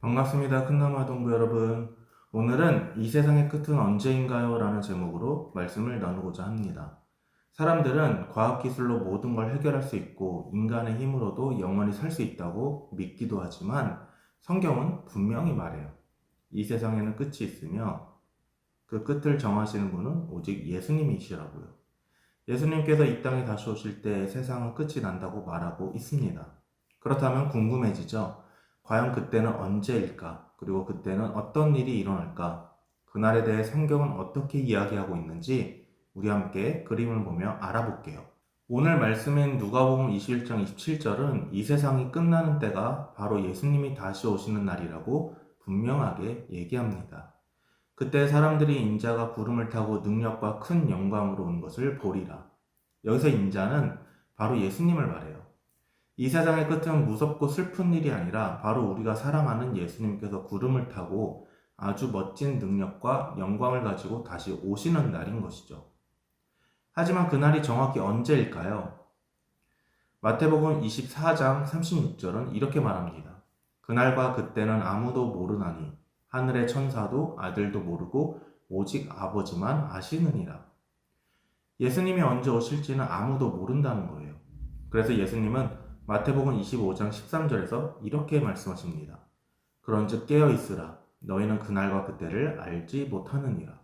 반갑습니다. 큰나무 동부 여러분. 오늘은 이 세상의 끝은 언제인가요? 라는 제목으로 말씀을 나누고자 합니다. 사람들은 과학기술로 모든 걸 해결할 수 있고 인간의 힘으로도 영원히 살 수 있다고 믿기도 하지만 성경은 분명히 말해요. 이 세상에는 끝이 있으며 그 끝을 정하시는 분은 오직 예수님이시라고요. 예수님께서 이 땅에 다시 오실 때 세상은 끝이 난다고 말하고 있습니다. 그렇다면 궁금해지죠? 과연 그때는 언제일까? 그리고 그때는 어떤 일이 일어날까? 그날에 대해 성경은 어떻게 이야기하고 있는지 우리 함께 그림을 보며 알아볼게요. 오늘 말씀인 누가복음 21장 27절은 이 세상이 끝나는 때가 바로 예수님이 다시 오시는 날이라고 분명하게 얘기합니다. 그때 사람들이 인자가 구름을 타고 능력과 큰 영광으로 온 것을 보리라. 여기서 인자는 바로 예수님을 말해요. 이 세상의 끝은 무섭고 슬픈 일이 아니라 바로 우리가 사랑하는 예수님께서 구름을 타고 아주 멋진 능력과 영광을 가지고 다시 오시는 날인 것이죠. 하지만 그날이 정확히 언제일까요? 마태복음 24장 36절은 이렇게 말합니다. 그날과 그때는 아무도 모르나니 하늘의 천사도 아들도 모르고 오직 아버지만 아시느니라. 예수님이 언제 오실지는 아무도 모른다는 거예요. 그래서 예수님은 마태복음 25장 13절에서 이렇게 말씀하십니다. 그런즉 깨어 있으라. 너희는 그날과 그때를 알지 못하느니라.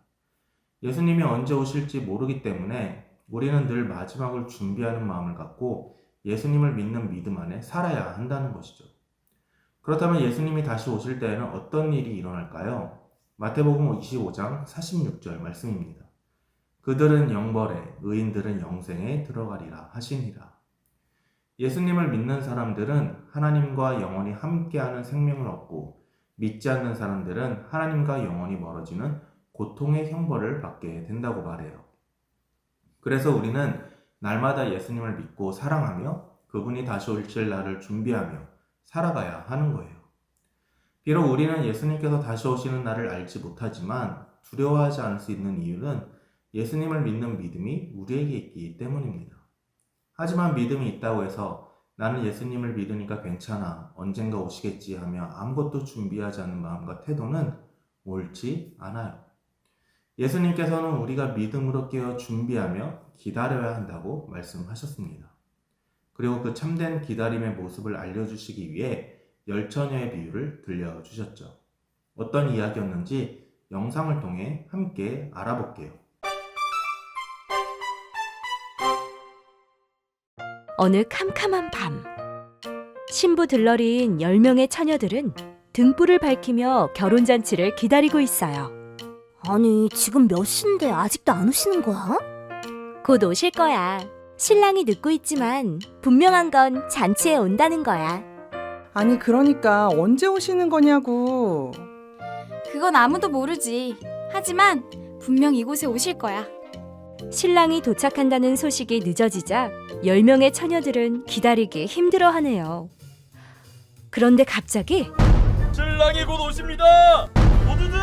예수님이 언제 오실지 모르기 때문에 우리는 늘 마지막을 준비하는 마음을 갖고 예수님을 믿는 믿음 안에 살아야 한다는 것이죠. 그렇다면 예수님이 다시 오실 때에는 어떤 일이 일어날까요? 마태복음 25장 46절 말씀입니다. 그들은 영벌에 의인들은 영생에 들어가리라 하시니라. 예수님을 믿는 사람들은 하나님과 영원히 함께하는 생명을 얻고 믿지 않는 사람들은 하나님과 영원히 멀어지는 고통의 형벌을 받게 된다고 말해요. 그래서 우리는 날마다 예수님을 믿고 사랑하며 그분이 다시 오실 날을 준비하며 살아가야 하는 거예요. 비록 우리는 예수님께서 다시 오시는 날을 알지 못하지만 두려워하지 않을 수 있는 이유는 예수님을 믿는 믿음이 우리에게 있기 때문입니다. 하지만 믿음이 있다고 해서 나는 예수님을 믿으니까 괜찮아, 언젠가 오시겠지 하며 아무것도 준비하지 않는 마음과 태도는 옳지 않아요. 예수님께서는 우리가 믿음으로 깨어 준비하며 기다려야 한다고 말씀하셨습니다. 그리고 그 참된 기다림의 모습을 알려주시기 위해 열처녀의 비유를 들려주셨죠. 어떤 이야기였는지 영상을 통해 함께 알아볼게요. 어느 캄캄한 밤, 신부 들러리인 10명의 처녀들은 등불을 밝히며 결혼잔치를 기다리고 있어요. 아니, 지금 몇 시인데 아직도 안 오시는 거야? 곧 오실 거야. 신랑이 늦고 있지만 분명한 건 잔치에 온다는 거야. 아니 그러니까 언제 오시는 거냐고. 그건 아무도 모르지. 하지만 분명 이곳에 오실 거야. 신랑이 도착한다는 소식이 늦어지자 10명의 처녀들은 기다리기 힘들어하네요. 그런데 갑자기 신랑이 곧 오십니다. 모두들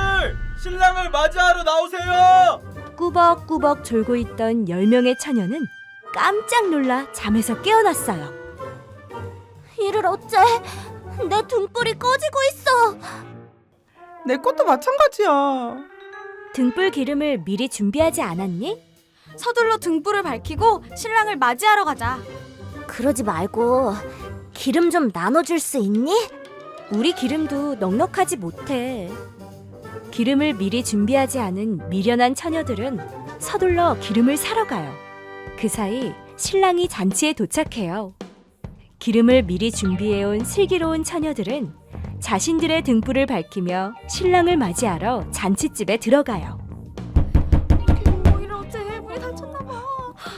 신랑을 맞이하러 나오세요. 꾸벅꾸벅 졸고 있던 10명의 처녀는 깜짝 놀라 잠에서 깨어났어요. 이를 어째? 내 등불이 꺼지고 있어. 내 것도 마찬가지야. 등불 기름을 미리 준비하지 않았니? 서둘러 등불을 밝히고 신랑을 맞이하러 가자. 그러지 말고 기름 좀 나눠줄 수 있니? 우리 기름도 넉넉하지 못해. 기름을 미리 준비하지 않은 미련한 처녀들은 서둘러 기름을 사러 가요. 그 사이 신랑이 잔치에 도착해요. 기름을 미리 준비해온 슬기로운 처녀들은 자신들의 등불을 밝히며 신랑을 맞이하러 잔치집에 들어가요. 이를 어째? 문이 닫혔나봐.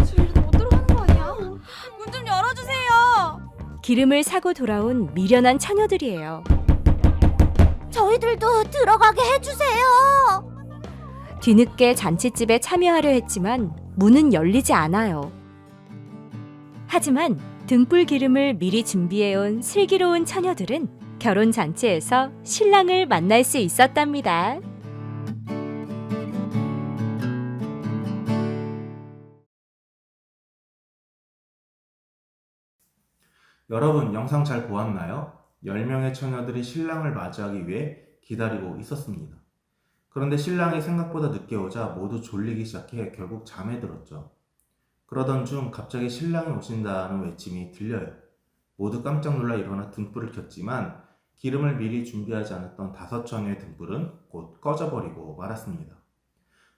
저희는 못 들어가는 거 아니야? 문 좀 열어주세요. 기름을 사고 돌아온 미련한 처녀들이에요. 저희들도 들어가게 해주세요. 뒤늦게 잔치집에 참여하려 했지만 문은 열리지 않아요. 하지만 등불 기름을 미리 준비해온 슬기로운 처녀들은 결혼 잔치에서 신랑을 만날 수 있었답니다. 여러분 영상 잘 보았나요? 10명의 처녀들이 신랑을 맞이하기 위해 기다리고 있었습니다. 그런데 신랑이 생각보다 늦게 오자 모두 졸리기 시작해 결국 잠에 들었죠. 그러던 중 갑자기 신랑이 오신다는 외침이 들려요. 모두 깜짝 놀라 일어나 등불을 켰지만 기름을 미리 준비하지 않았던 5처녀의 등불은 곧 꺼져버리고 말았습니다.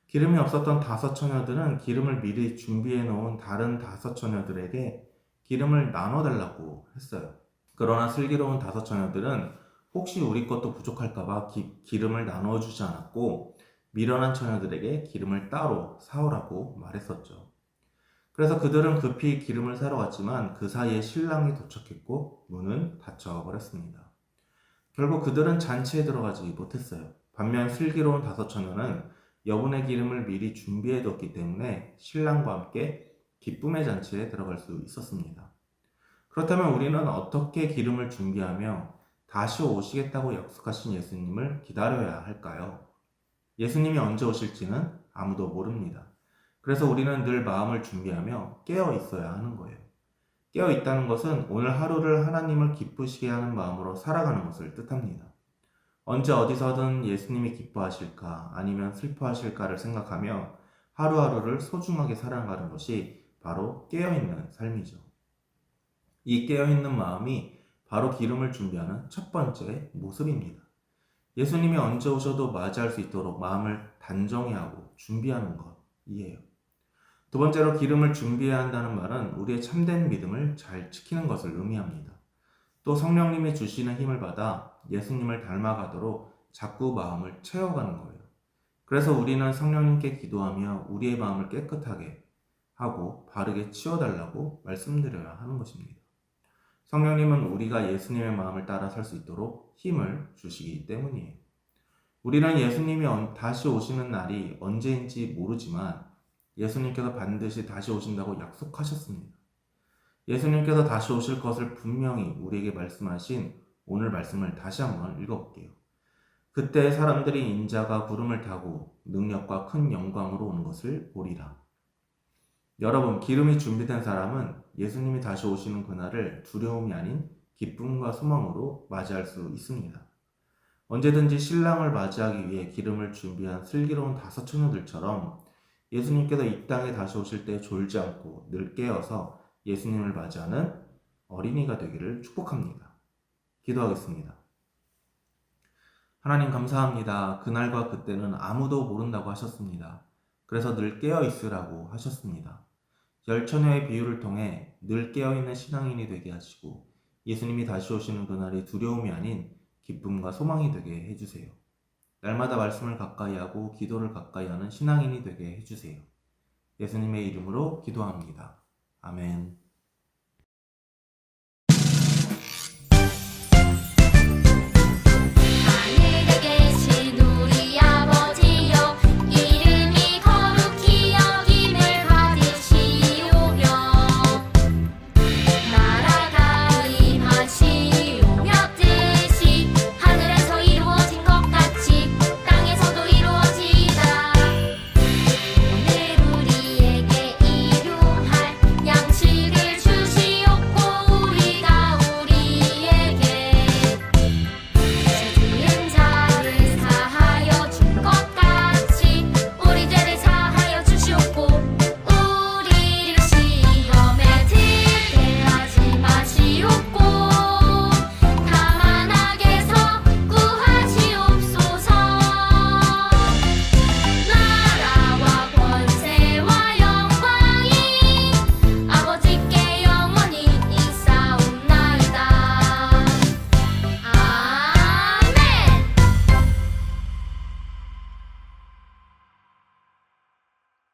기름이 없었던 5처녀들은 기름을 미리 준비해 놓은 다른 5처녀들에게 기름을 나눠달라고 했어요. 그러나 슬기로운 5처녀들은 혹시 우리 것도 부족할까봐 기름을 나눠주지 않았고 미련한 처녀들에게 기름을 따로 사오라고 말했었죠. 그래서 그들은 급히 기름을 사러 갔지만 그 사이에 신랑이 도착했고 문은 닫혀버렸습니다. 결국 그들은 잔치에 들어가지 못했어요. 반면 슬기로운 5처녀는 여분의 기름을 미리 준비해뒀기 때문에 신랑과 함께 기쁨의 잔치에 들어갈 수 있었습니다. 그렇다면 우리는 어떻게 기름을 준비하며 다시 오시겠다고 약속하신 예수님을 기다려야 할까요? 예수님이 언제 오실지는 아무도 모릅니다. 그래서 우리는 늘 마음을 준비하며 깨어 있어야 하는 거예요. 깨어 있다는 것은 오늘 하루를 하나님을 기쁘시게 하는 마음으로 살아가는 것을 뜻합니다. 언제 어디서든 예수님이 기뻐하실까 아니면 슬퍼하실까를 생각하며 하루하루를 소중하게 살아가는 것이 바로 깨어있는 삶이죠. 이 깨어있는 마음이 바로 기름을 준비하는 첫 번째 모습입니다. 예수님이 언제 오셔도 맞이할 수 있도록 마음을 단정히 하고 준비하는 것이에요. 두 번째로 기름을 준비해야 한다는 말은 우리의 참된 믿음을 잘 지키는 것을 의미합니다. 또 성령님이 주시는 힘을 받아 예수님을 닮아가도록 자꾸 마음을 채워가는 거예요. 그래서 우리는 성령님께 기도하며 우리의 마음을 깨끗하게 하고 바르게 치워달라고 말씀드려야 하는 것입니다. 성령님은 우리가 예수님의 마음을 따라 살 수 있도록 힘을 주시기 때문이에요. 우리는 예수님이 다시 오시는 날이 언제인지 모르지만 예수님께서 반드시 다시 오신다고 약속하셨습니다. 예수님께서 다시 오실 것을 분명히 우리에게 말씀하신 오늘 말씀을 다시 한번 읽어볼게요. 그때 사람들이 인자가 구름을 타고 능력과 큰 영광으로 오는 것을 보리라. 여러분, 기름이 준비된 사람은 예수님이 다시 오시는 그날을 두려움이 아닌 기쁨과 소망으로 맞이할 수 있습니다. 언제든지 신랑을 맞이하기 위해 기름을 준비한 슬기로운 5처녀들처럼 예수님께서 이 땅에 다시 오실 때 졸지 않고 늘 깨어서 예수님을 맞이하는 어린이가 되기를 축복합니다. 기도하겠습니다. 하나님 감사합니다. 그날과 그때는 아무도 모른다고 하셨습니다. 그래서 늘 깨어 있으라고 하셨습니다. 10처녀의 비유를 통해 늘 깨어있는 신앙인이 되게 하시고 예수님이 다시 오시는 그날이 두려움이 아닌 기쁨과 소망이 되게 해주세요. 날마다 말씀을 가까이 하고 기도를 가까이 하는 신앙인이 되게 해주세요. 예수님의 이름으로 기도합니다. 아멘.